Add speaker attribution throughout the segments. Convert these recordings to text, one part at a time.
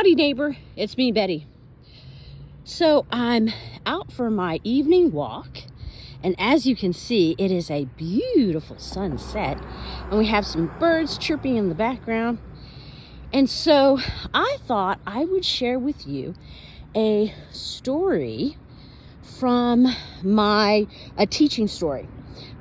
Speaker 1: Howdy neighbor, it's me, Betty. So I'm out for my evening walk, and as you can see, it is a beautiful sunset, and we have some birds chirping in the background. And so I thought I would share with you a story from a teaching story.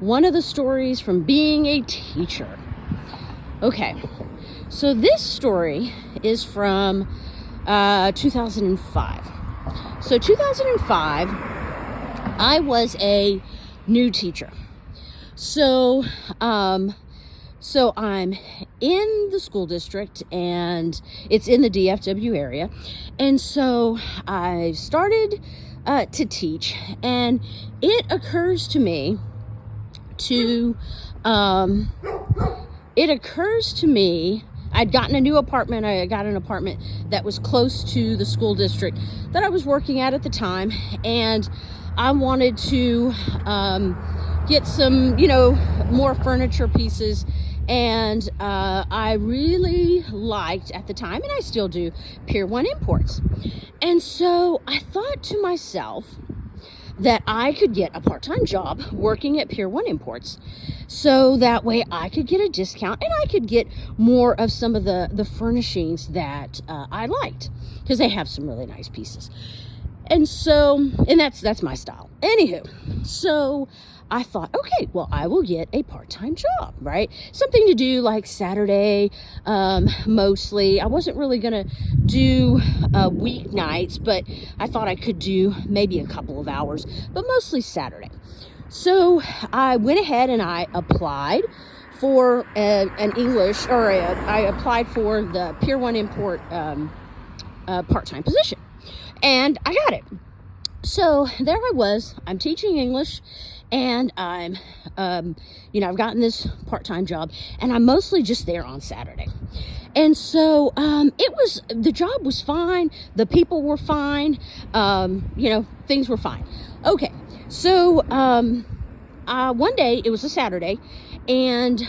Speaker 1: One of the stories from being a teacher. Okay, so this story is from 2005. So 2005, I was a new teacher. So I'm in the school district, and it's in the DFW area. And so I started to teach, and it occurs to me I'd gotten a new apartment. I got an apartment that was close to the school district that I was working at the time, and I wanted to get some, more furniture pieces. And I really liked at the time, and I still do, Pier 1 Imports. And so I thought to myself that I could get a part-time job working at Pier 1 Imports, so that way I could get a discount and I could get more of some of the furnishings that I liked, because they have some really nice pieces. And so, and that's my style. Anywho, so I thought, okay, well, I will get a part-time job, right? Something to do like Saturday, mostly. I wasn't really gonna do weeknights, but I thought I could do maybe a couple of hours, but mostly Saturday. So I went ahead and I applied for an English, I applied for the Pier 1 Import part-time position, and I got it. So there I was, I'm teaching English, and I'm, I've gotten this part-time job, and I'm mostly just there on Saturday. And so, the job was fine. The people were fine. Things were fine. Okay. So, one day, it was a Saturday, and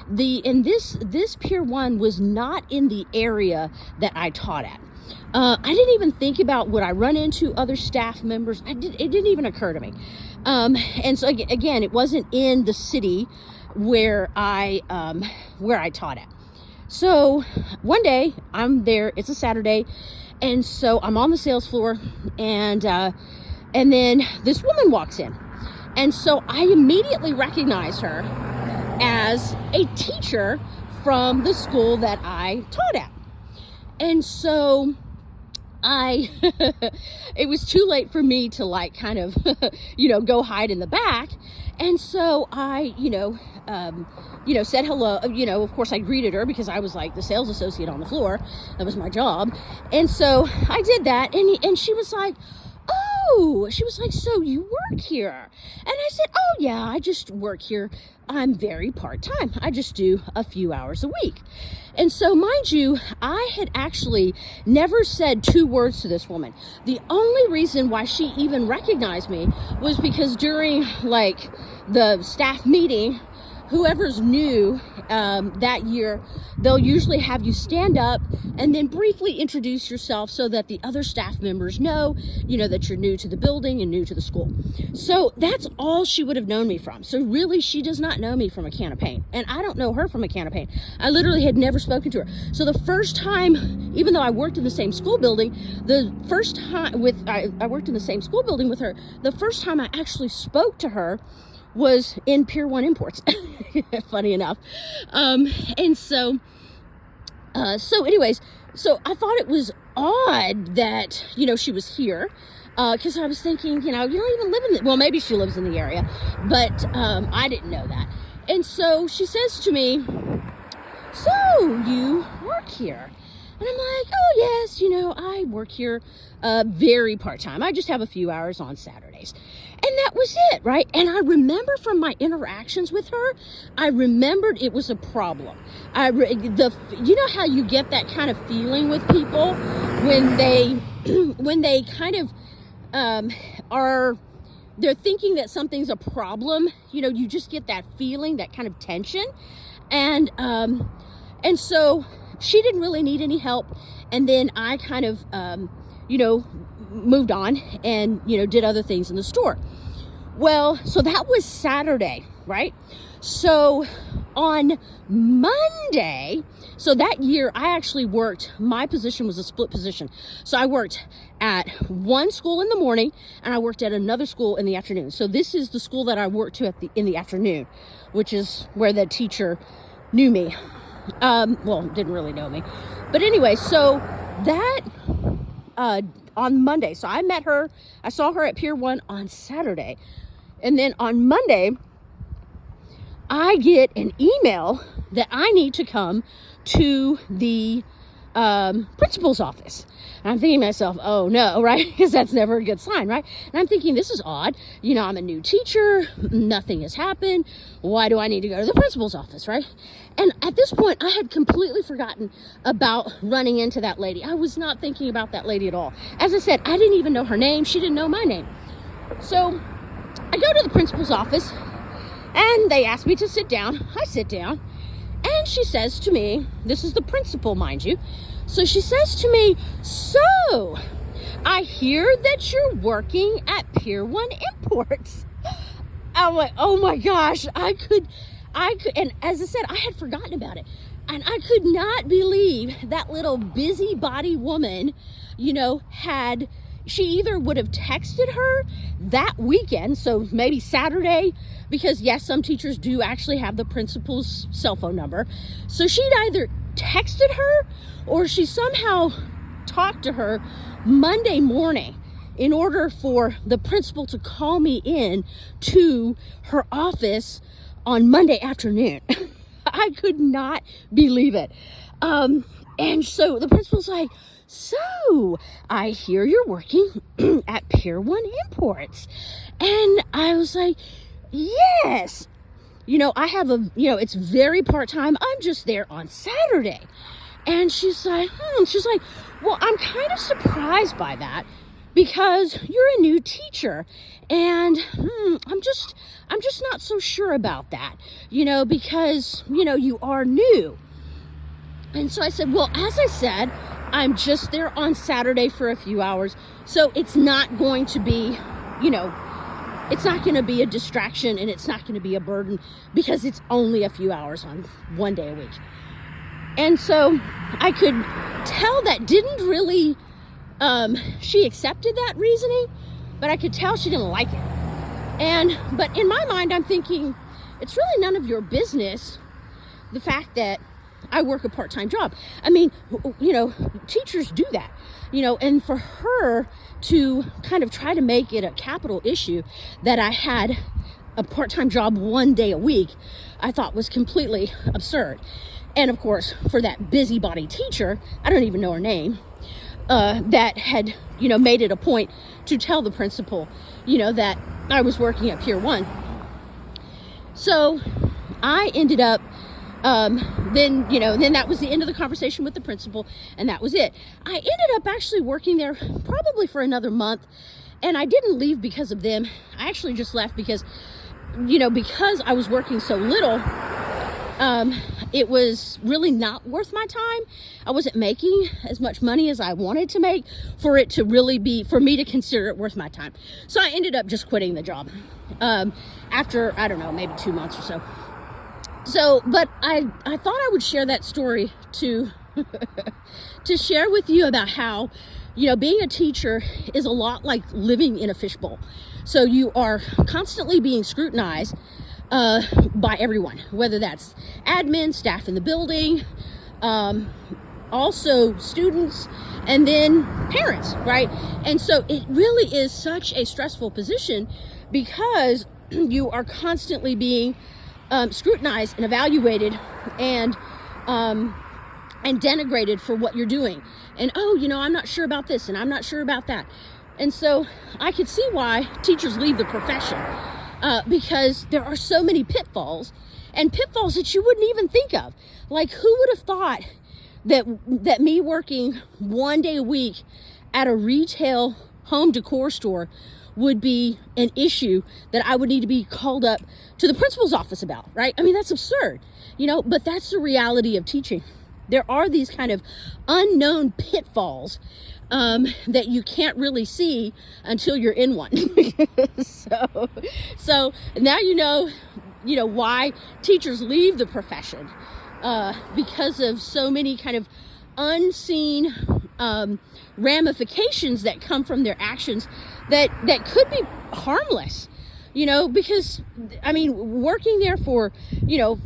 Speaker 1: this Pier 1 was not in the area that I taught at. I didn't even think about, would I run into other staff members? It didn't even occur to me. And so again, it wasn't in the city where I taught at. So one day I'm there, it's a Saturday, and so I'm on the sales floor, and then this woman walks in. And so I immediately recognize her as a teacher from the school that I taught at. And so it was too late for me to kind of, go hide in the back. And so I, said hello. Of course I greeted her because I was like the sales associate on the floor. That was my job. And so I did that. And she was like, so you work here? And I said, oh yeah, I just work here. I'm very part-time. I just do a few hours a week. And so, mind you, I had actually never said 2 words to this woman. The only reason why she even recognized me was because during the staff meeting, whoever's new that year, they'll usually have you stand up and then briefly introduce yourself so that the other staff members know, that you're new to the building and new to the school. So that's all she would have known me from. So really, she does not know me from a can of paint, and I don't know her from a can of paint. I literally had never spoken to her. So the first time, even though I worked in the same school building, I worked in the same school building with her, the first time I actually spoke to her was in Pier 1 Imports. Funny enough. And so anyways, so I thought it was odd that, she was here, because I was thinking, you don't even live well, maybe she lives in the area, but I didn't know that. And so she says to me, so you work here? And I'm like, oh yes, I work here very part-time. I just have a few hours on Saturdays. And that was it, right? And I remember from my interactions with her, I remembered it was a problem. You know how you get that kind of feeling with people when they kind of they're thinking that something's a problem. You just get that feeling, that kind of tension. And so she didn't really need any help. And then I kind of, moved on and, did other things in the store. Well, so that was Saturday, right? So on Monday, so that year I actually worked, my position was a split position. So I worked at one school in the morning and I worked at another school in the afternoon. So this is the school that I worked to in the afternoon, which is where the teacher knew me. Didn't really know me. But anyway, so that, on Monday, so I met her, I saw her at Pier 1 on Saturday. And then on Monday, I get an email that I need to come to the principal's office. And I'm thinking to myself, oh no, right? Because that's never a good sign, right? And I'm thinking, this is odd. I'm a new teacher. Nothing has happened. Why do I need to go to the principal's office, right? And at this point, I had completely forgotten about running into that lady. I was not thinking about that lady at all. As I said, I didn't even know her name. She didn't know my name. So I go to the principal's office and they ask me to sit down. I sit down and she says to me, this is the principal, mind you. So she says to me, so I hear that you're working at Pier 1 Imports. I'm like, oh my gosh, I could, and as I said, I had forgotten about it. And I could not believe that little busybody woman, she either would have texted her that weekend, so maybe Saturday, because yes, some teachers do actually have the principal's cell phone number. So she'd either texted her or she somehow talked to her Monday morning in order for the principal to call me in to her office on Monday afternoon. I could not believe it. And so the principal's like, so I hear you're working at Pier 1 Imports. And I was like, yes. I have it's very part-time. I'm just there on Saturday. And she's like, well, I'm kind of surprised by that because you're a new teacher. And I'm just not so sure about that, because, you are new. And so I said, well, as I said, I'm just there on Saturday for a few hours. So it's not going to be, it's not going to be a distraction and it's not going to be a burden because it's only a few hours on one day a week. And so I could tell that didn't really, she accepted that reasoning, but I could tell she didn't like it. But in my mind, I'm thinking, it's really none of your business, the fact that I work a part-time job. I mean, teachers do that, and for her to kind of try to make it a capital issue that I had a part-time job one day a week, I thought was completely absurd. And of course, for that busybody teacher, I don't even know her name, that had, made it a point to tell the principal, that I was working at Pier 1. So I ended up, then that was the end of the conversation with the principal, and that was it. I ended up actually working there probably for another month, and I didn't leave because of them. I actually just left because, because I was working so little, it was really not worth my time. I wasn't making as much money as I wanted to make for it to really be, for me to consider it worth my time. So I ended up just quitting the job, after, I don't know, maybe 2 months or so. So, but I thought I would share that story to share with you about how, being a teacher is a lot like living in a fishbowl. So you are constantly being scrutinized by everyone, whether that's admin, staff in the building, also students, and then parents, right? And so it really is such a stressful position because you are constantly being scrutinized and evaluated and denigrated for what you're doing. And, I'm not sure about this and I'm not sure about that. And so I could see why teachers leave the profession, because there are so many pitfalls that you wouldn't even think of. Like, who would have thought that me working one day a week at a retail home decor store would be an issue that I would need to be called up to the principal's office about, right? I mean, that's absurd, but that's the reality of teaching. there are these kind of unknown pitfalls that you can't really see until you're in one. So now you know why teachers leave the profession, because of so many kind of unseen ramifications that come from their actions that could be harmless. Because I mean, working there for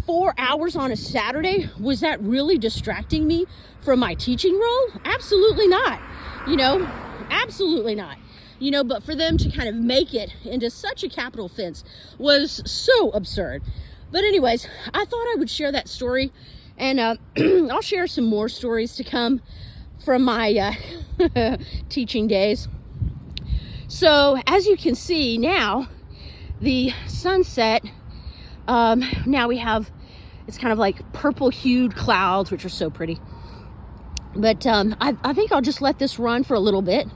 Speaker 1: 4 hours on a Saturday, was that really distracting me from my teaching role? Absolutely not. Absolutely not. But for them to kind of make it into such a capital offense was so absurd. But anyways, I thought I would share that story, and I'll share some more stories to come from my teaching days. So as you can see now, the sunset, now we have, it's kind of like purple hued clouds, which are so pretty. But I think I'll just let this run for a little bit.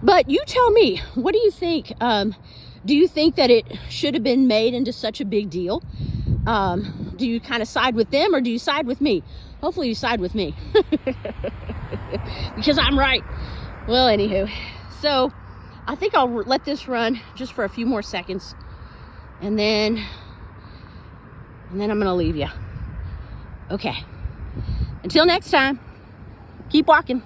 Speaker 1: But you tell me, what do you think? Do you think that it should have been made into such a big deal? Do you kind of side with them, or do you side with me? Hopefully you side with me. Because I'm right. Well, anywho, so I think I'll let this run just for a few more seconds, and then I'm gonna leave you. Okay. Until next time, keep walking.